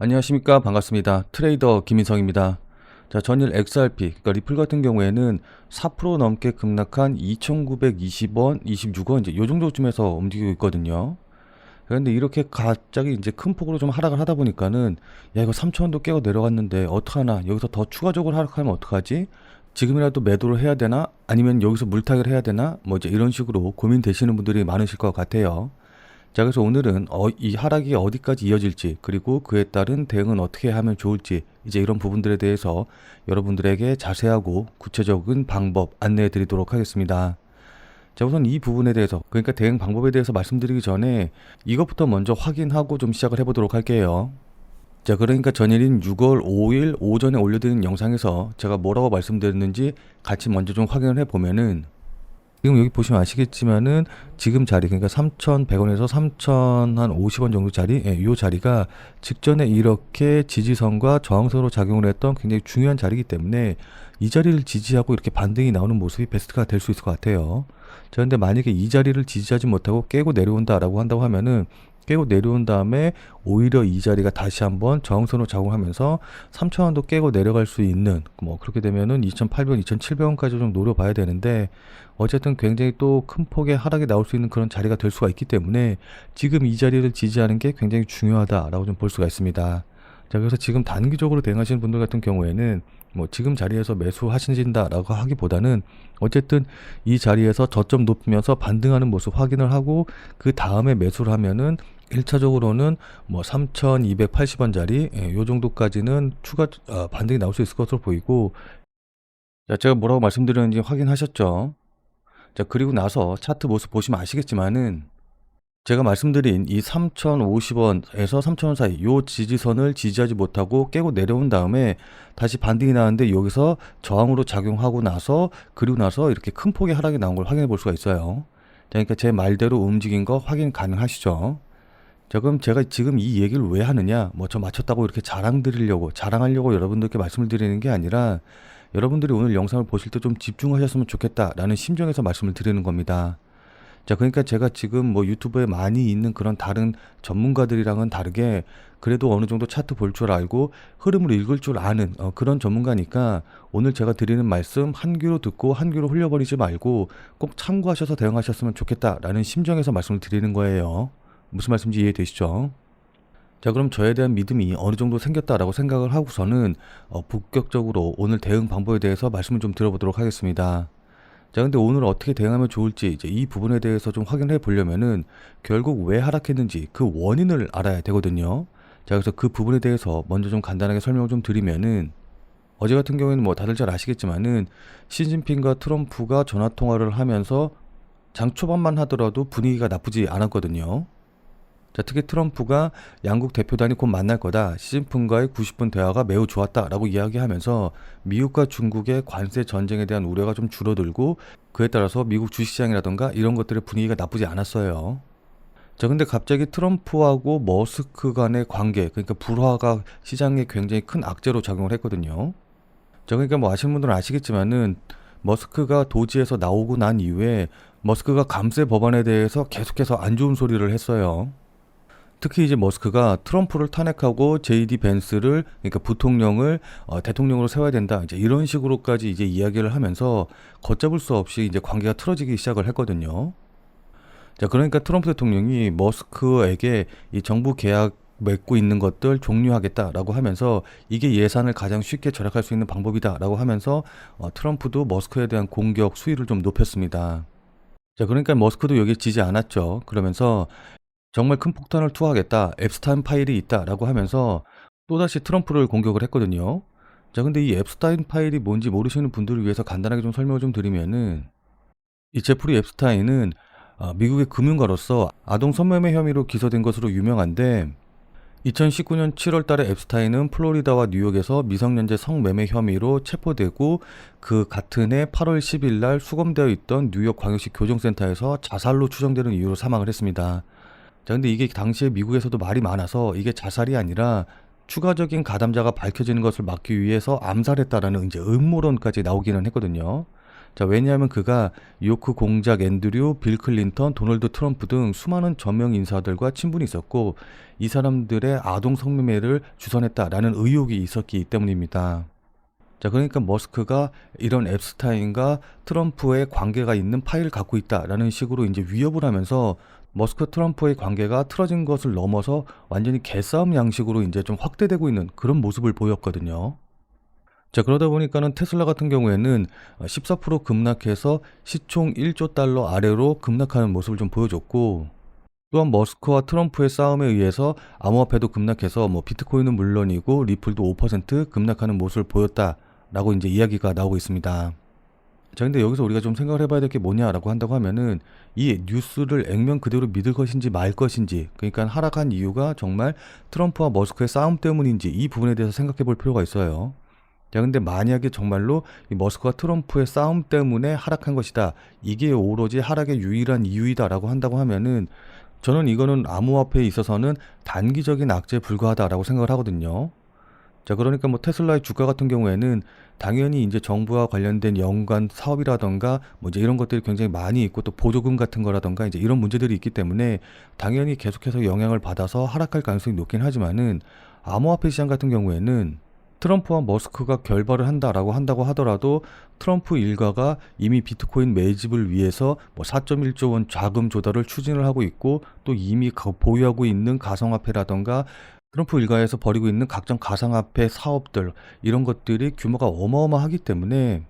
안녕하십니까. 반갑습니다. 트레이더 김인성입니다. 자, 전일 XRP, 그러니까 리플 같은 경우에는 4% 넘게 급락한 2,920원, 26원, 이제 요 정도쯤에서 움직이고 있거든요. 그런데 이렇게 갑자기 이제 큰 폭으로 좀 하락을 하다 보니까는, 야, 이거 3,000원도 깨고 내려갔는데 어떡하나, 여기서 더 추가적으로 하락하면 어떡하지? 지금이라도 매도를 해야 되나? 아니면 여기서 물타기를 해야 되나? 뭐 이제 이런 식으로 고민되시는 분들이 많으실 것 같아요. 자, 그래서 오늘은 이 하락이 어디까지 이어질지, 그리고 그에 따른 대응은 어떻게 하면 좋을지, 이제 이런 부분들에 대해서 여러분들에게 자세하고 구체적인 방법 안내해 드리도록 하겠습니다. 자, 우선 이 부분에 대해서, 그러니까 대응 방법에 대해서 말씀드리기 전에 이것부터 먼저 확인하고 좀 시작을 해보도록 할게요. 자, 그러니까 전일인 6월 5일 오전에 올려드린 영상에서 제가 뭐라고 말씀드렸는지 같이 먼저 좀 확인을 해보면은, 지금 여기 보시면 아시겠지만은 지금 자리, 그러니까 3,100원에서 3,050원 정도 자리, 예, 이 자리가 직전에 이렇게 지지선과 저항선으로 작용을 했던 굉장히 중요한 자리이기 때문에 이 자리를 지지하고 이렇게 반등이 나오는 모습이 베스트가 될 수 있을 것 같아요. 자, 근데 만약에 이 자리를 지지하지 못하고 깨고 내려온다라고 한다고 하면은, 깨고 내려온 다음에 오히려 이 자리가 다시 한번 저항선으로 작용하면서 3,000원도 깨고 내려갈 수 있는, 뭐 그렇게 되면은 2,800원, 2,700원까지 좀 노려봐야 되는데, 어쨌든 굉장히 또 큰 폭의 하락이 나올 수 있는 그런 자리가 될 수가 있기 때문에 지금 이 자리를 지지하는 게 굉장히 중요하다라고 좀 볼 수가 있습니다. 자, 그래서 지금 단기적으로 대응하시는 분들 같은 경우에는 뭐 지금 자리에서 매수하신다라고 하기보다는 어쨌든 이 자리에서 저점 높으면서 반등하는 모습 확인을 하고 그 다음에 매수를 하면은 1차적으로는 뭐 3,280원짜리, 예, 요 정도까지는 추가 반등이 나올 수 있을 것으로 보이고, 자, 제가 뭐라고 말씀드렸는지 확인하셨죠? 자, 그리고 나서 차트 모습 보시면 아시겠지만은 제가 말씀드린 이 3,050원에서 3,000원 사이 요 지지선을 지지하지 못하고 깨고 내려온 다음에 다시 반등이 나왔는데, 여기서 저항으로 작용하고 나서, 그리고 나서 이렇게 큰 폭의 하락이 나온 걸 확인해 볼 수가 있어요. 자, 그러니까 제 말대로 움직인 거 확인 가능하시죠? 자, 그럼 제가 지금 이 얘기를 왜 하느냐, 뭐 저 맞췄다고 이렇게 자랑하려고 여러분들께 말씀을 드리는 게 아니라, 여러분들이 오늘 영상을 보실 때 좀 집중하셨으면 좋겠다라는 심정에서 말씀을 드리는 겁니다. 자, 그러니까 제가 지금 뭐 유튜브에 많이 있는 그런 다른 전문가들이랑은 다르게 그래도 어느 정도 차트 볼 줄 알고 흐름을 읽을 줄 아는 그런 전문가니까, 오늘 제가 드리는 말씀 한 귀로 듣고 한 귀로 흘려버리지 말고 꼭 참고하셔서 대응하셨으면 좋겠다라는 심정에서 말씀을 드리는 거예요. 무슨 말씀인지 이해되시죠? 자, 그럼 저에 대한 믿음이 어느 정도 생겼다라고 생각을 하고서는 본격적으로 오늘 대응 방법에 대해서 말씀을 좀 들어보도록 하겠습니다. 자, 근데 오늘 어떻게 대응하면 좋을지, 이제 이 부분에 대해서 좀 확인해 보려면은 결국 왜 하락했는지 그 원인을 알아야 되거든요. 자, 그래서 그 부분에 대해서 먼저 좀 간단하게 설명을 좀 드리면은, 어제 같은 경우에는 뭐 다들 잘 아시겠지만은 시진핑과 트럼프가 전화 통화를 하면서 장 초반만 하더라도 분위기가 나쁘지 않았거든요. 자, 특히 트럼프가 양국 대표단이 곧 만날 거다, 시진핑과의 90분 대화가 매우 좋았다라고 이야기하면서 미국과 중국의 관세 전쟁에 대한 우려가 좀 줄어들고, 그에 따라서 미국 주식시장이라던가 이런 것들의 분위기가 나쁘지 않았어요. 자, 근데 갑자기 트럼프하고 머스크 간의 관계, 그러니까 불화가 시장에 굉장히 큰 악재로 작용을 했거든요. 자, 그러니까 뭐 아시는 분들은 아시겠지만은 머스크가 도지에서 나오고 난 이후에 머스크가 감세 법안에 대해서 계속해서 안 좋은 소리를 했어요. 특히 이제 머스크가 트럼프를 탄핵하고 JD 벤스를, 그러니까 부통령을 대통령으로 세워야 된다, 이제 이런 식으로까지 이제 이야기를 하면서 걷잡을 수 없이 이제 관계가 틀어지기 시작을 했거든요. 자, 그러니까 트럼프 대통령이 머스크에게 이 정부 계약 맺고 있는 것들 종료하겠다라고 하면서, 이게 예산을 가장 쉽게 절약할 수 있는 방법이다라고 하면서 트럼프도 머스크에 대한 공격 수위를 좀 높였습니다. 자, 그러니까 머스크도 여기에 지지 않았죠. 그러면서 정말 큰 폭탄을 투하하겠다, 앱스타인 파일이 있다라고 하면서 또다시 트럼프를 공격을 했거든요. 자, 근데 이 앱스타인 파일이 뭔지 모르시는 분들을 위해서 간단하게 좀 설명을 좀 드리면은, 이 제프리 앱스타인은 미국의 금융가로서 아동 성매매 혐의로 기소된 것으로 유명한데, 2019년 7월 달에 앱스타인은 플로리다와 뉴욕에서 미성년자 성매매 혐의로 체포되고, 그 같은 해 8월 10일 날 수검되어 있던 뉴욕 광역시 교정센터에서 자살로 추정되는 이유로 사망을 했습니다. 자, 근데 이게 당시에 미국에서도 말이 많아서 이게 자살이 아니라 추가적인 가담자가 밝혀지는 것을 막기 위해서 암살했다라는 이제 음모론까지 나오기는 했거든요. 자, 왜냐하면 그가 뉴요크 공작 앤드류, 빌 클린턴, 도널드 트럼프 등 수많은 저명 인사들과 친분이 있었고 이 사람들의 아동 성매매를 주선했다라는 의혹이 있었기 때문입니다. 자, 그러니까 머스크가 이런 앱스타인과 트럼프의 관계가 있는 파일을 갖고 있다라는 식으로 이제 위협을 하면서 머스크 트럼프의 관계가 틀어진 것을 넘어서 완전히 개싸움 양식으로 이제 좀 확대되고 있는 그런 모습을 보였거든요. 자, 그러다 보니까는 테슬라 같은 경우에는 14% 급락해서 시총 1조 달러 아래로 급락하는 모습을 좀 보여줬고, 또한 머스크와 트럼프의 싸움에 의해서 암호화폐도 급락해서 뭐 비트코인은 물론이고 리플도 5% 급락하는 모습을 보였다라고 이제 이야기가 나오고 있습니다. 자, 근데 여기서 우리가 좀 생각을 해봐야 될 게 뭐냐라고 한다고 하면은 이 뉴스를 액면 그대로 믿을 것인지 말 것인지, 그러니까 하락한 이유가 정말 트럼프와 머스크의 싸움 때문인지 이 부분에 대해서 생각해 볼 필요가 있어요. 자, 근데 만약에 정말로 이 머스크와 트럼프의 싸움 때문에 하락한 것이다, 이게 오로지 하락의 유일한 이유이다라고 한다고 하면은 저는 이거는 암호화폐에 있어서는 단기적인 악재에 불과하다라고 생각을 하거든요. 자, 그러니까 뭐 테슬라의 주가 같은 경우에는 당연히 이제 정부와 관련된 연관 사업이라던가 뭐 이제 이런 것들이 굉장히 많이 있고 또 보조금 같은 거라던가 이제 이런 문제들이 있기 때문에 당연히 계속해서 영향을 받아서 하락할 가능성이 높긴 하지만은 암호화폐 시장 같은 경우에는 트럼프와 머스크가 결별을 한다고 하더라도 트럼프 일가가 이미 비트코인 매집을 위해서 뭐 4.1조 원 자금 조달을 추진을 하고 있고 또 이미 보유하고 있는 가상화폐라던가 트럼프 일가에서 벌이고 있는 각종 가상화폐 사업들, 이런 것들이 규모가 어마어마하기 때문에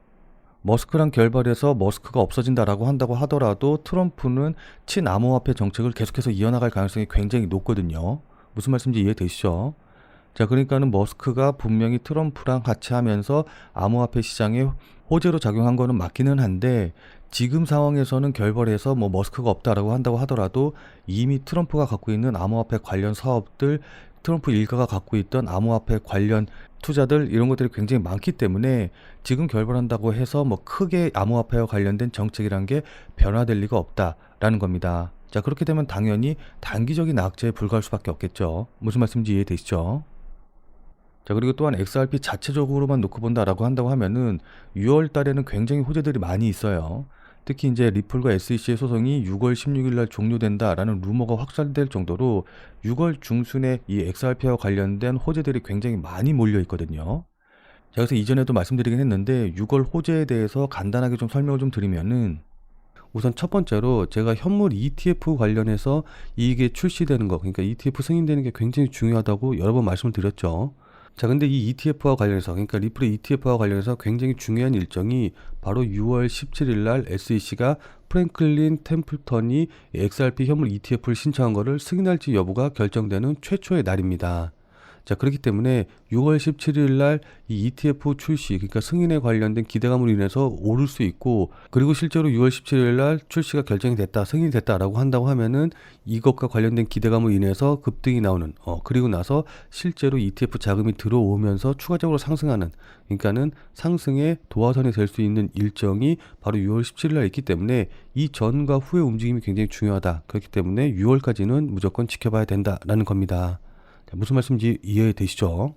머스크랑 결별해서 머스크가 없어진다라고 한다고 하더라도 트럼프는 친암호화폐 정책을 계속해서 이어나갈 가능성이 굉장히 높거든요. 무슨 말씀인지 이해되시죠? 자, 그러니까는 머스크가 분명히 트럼프랑 같이 하면서 암호화폐 시장에 호재로 작용한 거는 맞기는 한데 지금 상황에서는 결별해서 뭐 머스크가 없다라고 한다고 하더라도 이미 트럼프가 갖고 있는 암호화폐 관련 사업들, 트럼프 일가가 갖고 있던 암호화폐 관련 투자들, 이런 것들이 굉장히 많기 때문에 지금 결별한다고 해서 뭐 크게 암호화폐와 관련된 정책이란 게 변화될 리가 없다라는 겁니다. 자, 그렇게 되면 당연히 단기적인 악재에 불과할 수밖에 없겠죠. 무슨 말씀인지 이해되시죠? 자, 그리고 또한 XRP 자체적으로만 놓고 본다라고 한다고 하면은 6월 달에는 굉장히 호재들이 많이 있어요. 특히 이제 리플과 SEC의 소송이 6월 16일 날 종료된다라는 루머가 확산될 정도로 6월 중순에 이 XRP와 관련된 호재들이 굉장히 많이 몰려 있거든요. 자, 그래서 이전에도 말씀드리긴 했는데 6월 호재에 대해서 간단하게 좀 설명을 좀 드리면은, 우선 첫 번째로 제가 현물 ETF 관련해서 이게 출시되는 거, 그러니까 ETF 승인되는 게 굉장히 중요하다고 여러 번 말씀을 드렸죠. 자, 근데 이 ETF와 관련해서, 그러니까 리플의 ETF와 관련해서 굉장히 중요한 일정이 바로 6월 17일 날 SEC가 프랭클린 템플턴이 XRP 현물 ETF를 신청한 거를 승인할지 여부가 결정되는 최초의 날입니다. 자, 그렇기 때문에 6월 17일 날 이 ETF 출시, 그러니까 승인에 관련된 기대감으로 인해서 오를 수 있고, 그리고 실제로 6월 17일 날 출시가 결정이 됐다, 승인이 됐다라고 한다고 하면은 이것과 관련된 기대감으로 인해서 급등이 나오는, 그리고 나서 실제로 ETF 자금이 들어오면서 추가적으로 상승하는, 그러니까는 상승의 도화선이 될 수 있는 일정이 바로 6월 17일 날 있기 때문에 이 전과 후의 움직임이 굉장히 중요하다. 그렇기 때문에 6월까지는 무조건 지켜봐야 된다라는 겁니다. 무슨 말씀인지 이해되시죠?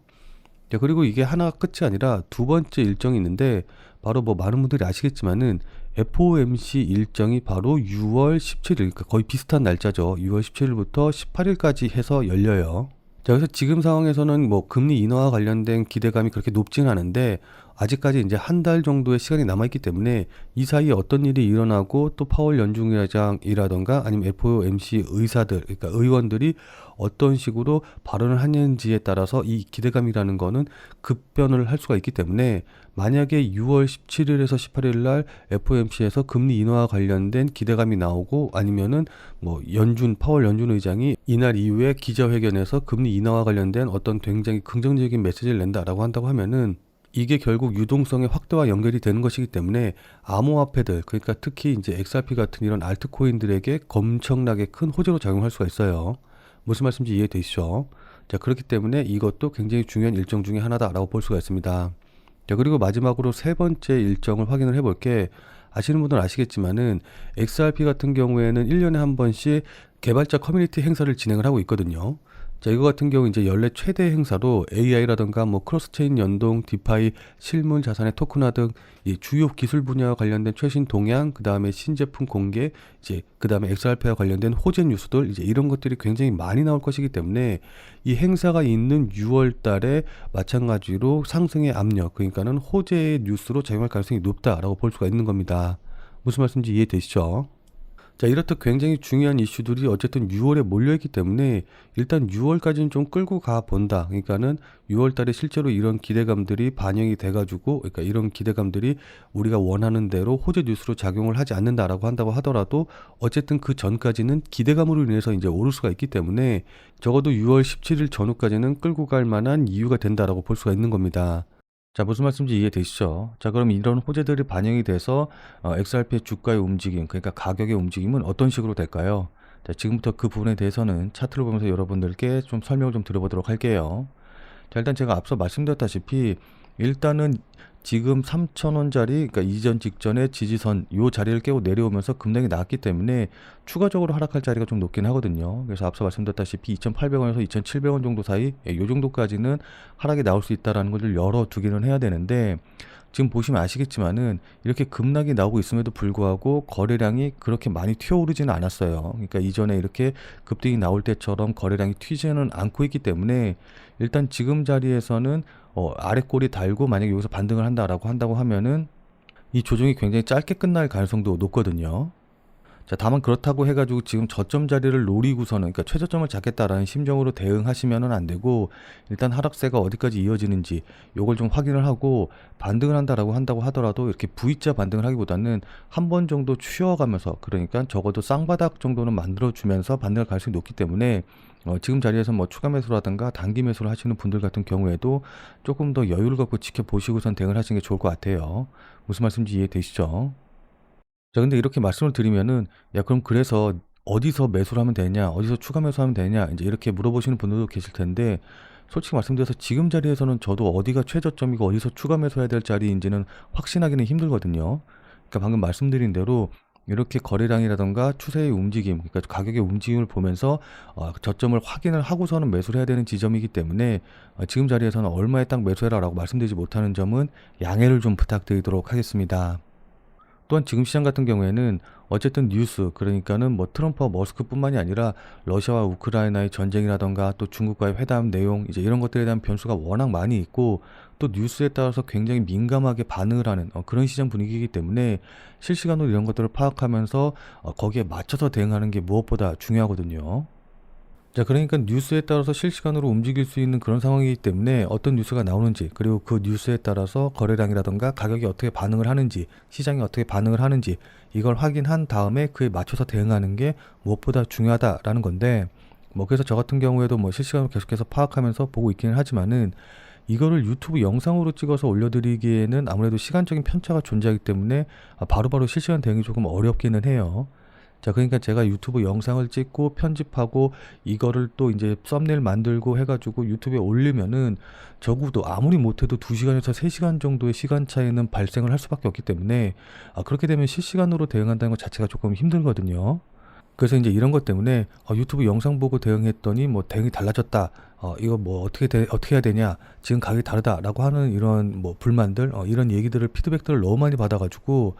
자, 그리고 이게 하나가 끝이 아니라 두 번째 일정이 있는데, 바로 뭐 많은 분들이 아시겠지만은 FOMC 일정이 바로 6월 17일, 그러니까 거의 비슷한 날짜죠. 6월 17일부터 18일까지 해서 열려요. 자, 그래서 지금 상황에서는 뭐 금리 인하와 관련된 기대감이 그렇게 높지는 않은데 아직까지 이제 한 달 정도의 시간이 남아있기 때문에 이 사이에 어떤 일이 일어나고 또 파월 연준의장이라던가 아니면 FOMC 의사들, 그러니까 의원들이 어떤 식으로 발언을 하는지에 따라서 이 기대감이라는 거는 급변을 할 수가 있기 때문에, 만약에 6월 17일에서 18일 날 FOMC에서 금리 인하와 관련된 기대감이 나오고 아니면은 뭐 파월 연준 의장이 이날 이후에 기자회견에서 금리 인하와 관련된 어떤 굉장히 긍정적인 메시지를 낸다라고 한다고 하면은 이게 결국 유동성의 확대와 연결이 되는 것이기 때문에 암호화폐들, 그러니까 특히 이제 XRP 같은 이런 알트코인들에게 엄청나게 큰 호재로 작용할 수가 있어요. 무슨 말씀인지 이해되시죠? 자, 그렇기 때문에 이것도 굉장히 중요한 일정 중에 하나다라고 볼 수가 있습니다. 자, 그리고 마지막으로 세 번째 일정을 확인을 해볼 게, 아시는 분들은 아시겠지만은 XRP 같은 경우에는 1년에 한 번씩 개발자 커뮤니티 행사를 진행을 하고 있거든요. 자, 이거 같은 경우 이제 연례 최대 행사로 AI라든가 뭐 크로스체인 연동, 디파이, 실물 자산의 토큰화 등 이 주요 기술 분야와 관련된 최신 동향, 그 다음에 신제품 공개, 이제 그 다음에 XRP와 관련된 호재 뉴스들, 이제 이런 것들이 굉장히 많이 나올 것이기 때문에 이 행사가 있는 6월 달에 마찬가지로 상승의 압력, 그러니까는 호재의 뉴스로 작용할 가능성이 높다라고 볼 수가 있는 겁니다. 무슨 말씀인지 이해되시죠? 자, 이렇듯 굉장히 중요한 이슈들이 어쨌든 6월에 몰려있기 때문에 일단 6월까지는 좀 끌고 가 본다. 그러니까는 6월 달에 실제로 이런 기대감들이 반영이 돼가지고, 그러니까 이런 기대감들이 우리가 원하는 대로 호재 뉴스로 작용을 하지 않는다라고 한다고 하더라도 어쨌든 그 전까지는 기대감으로 인해서 이제 오를 수가 있기 때문에 적어도 6월 17일 전후까지는 끌고 갈 만한 이유가 된다라고 볼 수가 있는 겁니다. 자, 무슨 말씀인지 이해되시죠? 자, 그럼 이런 호재들이 반영이 돼서 XRP의 주가의 움직임, 그러니까 가격의 움직임은 어떤 식으로 될까요? 자, 지금부터 그 부분에 대해서는 차트를 보면서 여러분들께 좀 설명을 좀 드려보도록 할게요. 자, 일단 제가 앞서 말씀드렸다시피 일단은 지금 3,000원짜리, 그러니까 이전 직전의 지지선 요 자리를 깨고 내려오면서 급락이 나왔기 때문에 추가적으로 하락할 자리가 좀 높긴 하거든요. 그래서 앞서 말씀드렸다시피 2,800원에서 2,700원 정도 사이, 요 정도까지는 하락이 나올 수 있다라는 것을 열어두기는 해야 되는데, 지금 보시면 아시겠지만은 이렇게 급락이 나오고 있음에도 불구하고 거래량이 그렇게 많이 튀어오르지는 않았어요. 그러니까 이전에 이렇게 급등이 나올 때처럼 거래량이 튀지는 않고 있기 때문에 일단 지금 자리에서는 아래 꼬리 달고 만약에 여기서 반등을 한다고 하면은 이 조정이 굉장히 짧게 끝날 가능성도 높거든요. 자, 다만 그렇다고 해가지고 지금 저점 자리를 노리고서는, 그러니까 최저점을 잡겠다라는 심정으로 대응하시면은 안 되고, 일단 하락세가 어디까지 이어지는지 요걸 좀 확인을 하고 반등을 한다고 하더라도 이렇게 V자 반등을 하기보다는 한 번 정도 쉬어가면서, 그러니까 적어도 쌍바닥 정도는 만들어주면서 반등을 가능성이 높기 때문에 지금 자리에서 뭐 추가 매수라든가 단기 매수를 하시는 분들 같은 경우에도 조금 더 여유를 갖고 지켜보시고선 대응을 하시는 게 좋을 것 같아요. 무슨 말씀인지 이해되시죠? 자, 근데 이렇게 말씀을 드리면은, 야, 그럼 그래서 어디서 매수를 하면 되냐, 어디서 추가 매수하면 되냐, 이제 이렇게 물어보시는 분들도 계실 텐데, 솔직히 말씀드려서 지금 자리에서는 저도 어디가 최저점이고 어디서 추가 매수해야 될 자리인지는 확신하기는 힘들거든요. 그러니까 방금 말씀드린 대로 이렇게 거래량이라던가 추세의 움직임, 그러니까 가격의 움직임을 보면서 저점을 확인을 하고서는 매수를 해야 되는 지점이기 때문에 지금 자리에서는 얼마에 딱 매수해라라고 말씀드리지 못하는 점은 양해를 좀 부탁드리도록 하겠습니다. 또한 지금 시장 같은 경우에는 어쨌든 뉴스, 그러니까는 뭐 트럼프와 머스크뿐만이 아니라 러시아와 우크라이나의 전쟁이라던가 또 중국과의 회담 내용, 이제 이런 것들에 대한 변수가 워낙 많이 있고, 또 뉴스에 따라서 굉장히 민감하게 반응을 하는 그런 시장 분위기이기 때문에 실시간으로 이런 것들을 파악하면서 거기에 맞춰서 대응하는 게 무엇보다 중요하거든요. 자, 그러니까 뉴스에 따라서 실시간으로 움직일 수 있는 그런 상황이기 때문에 어떤 뉴스가 나오는지, 그리고 그 뉴스에 따라서 거래량이라던가 가격이 어떻게 반응을 하는지, 시장이 어떻게 반응을 하는지, 이걸 확인한 다음에 그에 맞춰서 대응하는 게 무엇보다 중요하다라는 건데, 뭐 그래서 저 같은 경우에도 뭐 실시간으로 계속해서 파악하면서 보고 있기는 하지만은 이거를 유튜브 영상으로 찍어서 올려드리기에는 아무래도 시간적인 편차가 존재하기 때문에 바로바로 실시간 대응이 조금 어렵기는 해요. 자, 그러니까 제가 유튜브 영상을 찍고 편집하고 이거를 또 이제 썸네일 만들고 해가지고 유튜브에 올리면은 적어도 아무리 못해도 2시간에서 3시간 정도의 시간 차이는 발생을 할 수밖에 없기 때문에 그렇게 되면 실시간으로 대응한다는 것 자체가 조금 힘들거든요. 그래서 이제 이런 것 때문에 유튜브 영상 보고 대응했더니 뭐 대응이 달라졌다. 이거 뭐 어떻게 해야 되냐. 지금 가격이 다르다라고 하는 이런 뭐 불만들, 이런 얘기들을 피드백들을 너무 많이 받아가지고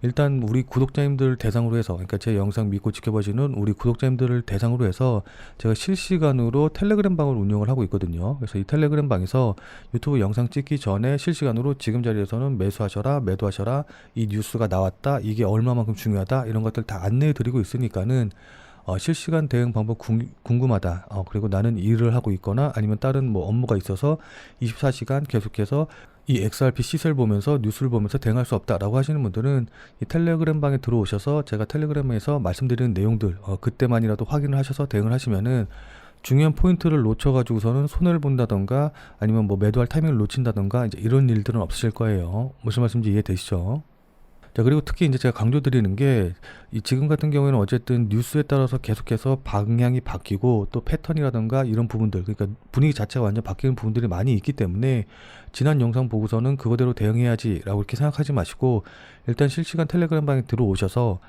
일단 우리 구독자님들 대상으로 해서, 그러니까 제 영상 믿고 지켜봐주는 우리 구독자님들을 대상으로 해서 제가 실시간으로 텔레그램 방을 운영을 하고 있거든요. 그래서 이 텔레그램 방에서 유튜브 영상 찍기 전에 실시간으로 지금 자리에서는 매수하셔라, 매도하셔라, 이 뉴스가 나왔다, 이게 얼마만큼 중요하다, 이런 것들 다 안내해 드리고 있으니까는 실시간 대응 방법 궁금하다. 그리고 나는 일을 하고 있거나 아니면 다른 뭐 업무가 있어서 24시간 계속해서 이 XRP 시세를 보면서 뉴스를 보면서 대응할 수 없다라고 하시는 분들은 이 텔레그램 방에 들어오셔서 제가 텔레그램에서 말씀드리는 내용들 그때만이라도 확인을 하셔서 대응을 하시면은 중요한 포인트를 놓쳐가지고서는 손해를 본다던가 아니면 뭐 매도할 타이밍을 놓친다던가 이제 이런 일들은 없으실 거예요. 무슨 말씀인지 이해되시죠? 자, 그리고 특히 이제 제가 강조드리는 게, 이 지금 같은 경우에는 어쨌든 뉴스에 따라서 계속해서 방향이 바뀌고 또 패턴이라든가 이런 부분들, 그러니까 분위기 자체가 완전 바뀌는 부분들이 많이 있기 때문에 지난 영상 보고서는 그거대로 대응해야지라고 이렇게 생각하지 마시고, 일단 실시간 텔레그램 방에 들어오셔서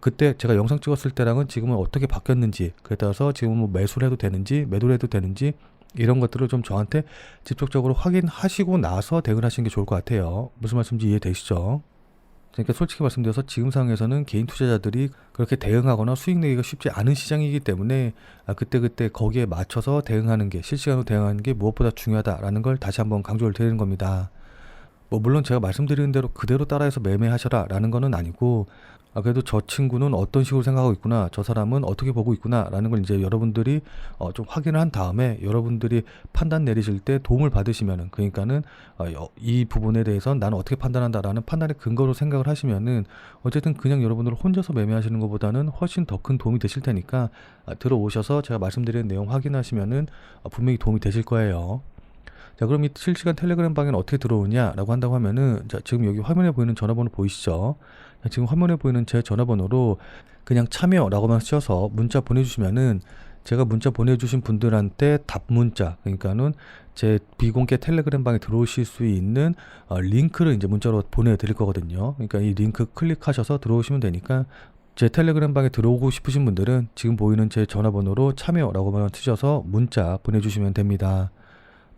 그때 제가 영상 찍었을 때랑은 지금은 어떻게 바뀌었는지, 그에 따라서 지금은 뭐 매수를 해도 되는지 매도를 해도 되는지 이런 것들을 좀 저한테 직접적으로 확인하시고 나서 대응을 하시는 게 좋을 것 같아요. 무슨 말씀인지 이해되시죠? 그러니까 솔직히 말씀드려서 지금 상황에서는 개인 투자자들이 그렇게 대응하거나 수익 내기가 쉽지 않은 시장이기 때문에 그때그때 거기에 맞춰서 대응하는 게, 실시간으로 대응하는 게 무엇보다 중요하다라는 걸 다시 한번 강조를 드리는 겁니다. 뭐 물론 제가 말씀드리는 대로 그대로 따라해서 매매하셔라 라는 거는 아니고, 그래도 저 친구는 어떤 식으로 생각하고 있구나, 저 사람은 어떻게 보고 있구나 라는 걸 이제 여러분들이 좀 확인을 한 다음에 여러분들이 판단 내리실 때 도움을 받으시면은, 그러니까는 이 부분에 대해서 나는 어떻게 판단한다 라는 판단의 근거로 생각을 하시면은, 어쨌든 그냥 여러분들 혼자서 매매하시는 것보다는 훨씬 더 큰 도움이 되실 테니까 들어오셔서 제가 말씀드리는 내용 확인하시면은 분명히 도움이 되실 거예요. 자, 그럼 이 실시간 텔레그램 방에는 어떻게 들어오냐라고 한다고 하면은, 자, 지금 여기 화면에 보이는 전화번호 보이시죠? 자, 지금 화면에 보이는 제 전화번호로 그냥 참여라고만 쓰셔서 문자 보내주시면은, 제가 문자 보내주신 분들한테 답 문자, 그러니까는 제 비공개 텔레그램 방에 들어오실 수 있는 링크를 이제 문자로 보내드릴 거거든요. 그러니까 이 링크 클릭하셔서 들어오시면 되니까, 제 텔레그램 방에 들어오고 싶으신 분들은 지금 보이는 제 전화번호로 참여라고만 쓰셔서 문자 보내주시면 됩니다.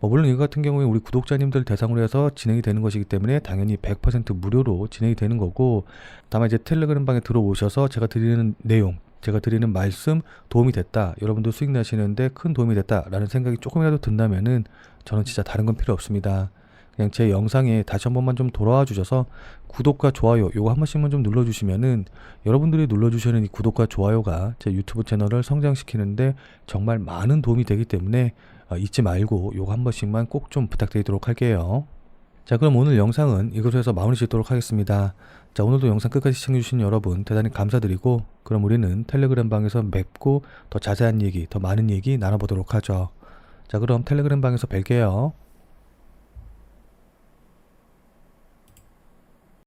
물론 이거 같은 경우에 우리 구독자님들 대상으로 해서 진행이 되는 것이기 때문에 당연히 100% 무료로 진행이 되는 거고, 다만 이제 텔레그램 방에 들어오셔서 제가 드리는 내용, 제가 드리는 말씀 도움이 됐다, 여러분들 수익 나시는데 큰 도움이 됐다 라는 생각이 조금이라도 든다면은 저는 진짜 다른 건 필요 없습니다. 그냥 제 영상에 다시 한 번만 좀 돌아와 주셔서 구독과 좋아요 요거 한 번씩만 좀 눌러주시면은, 여러분들이 눌러주시는 이 구독과 좋아요가 제 유튜브 채널을 성장시키는데 정말 많은 도움이 되기 때문에 잊지 말고 요거 한 번씩만 꼭 좀 부탁드리도록 할게요. 자, 그럼 오늘 영상은 이것으로 해서 마무리 짓도록 하겠습니다. 자, 오늘도 영상 끝까지 시청해주신 여러분 대단히 감사드리고, 그럼 우리는 텔레그램 방에서 맵고 더 자세한 얘기, 더 많은 얘기 나눠보도록 하죠. 자, 그럼 텔레그램 방에서 뵐게요.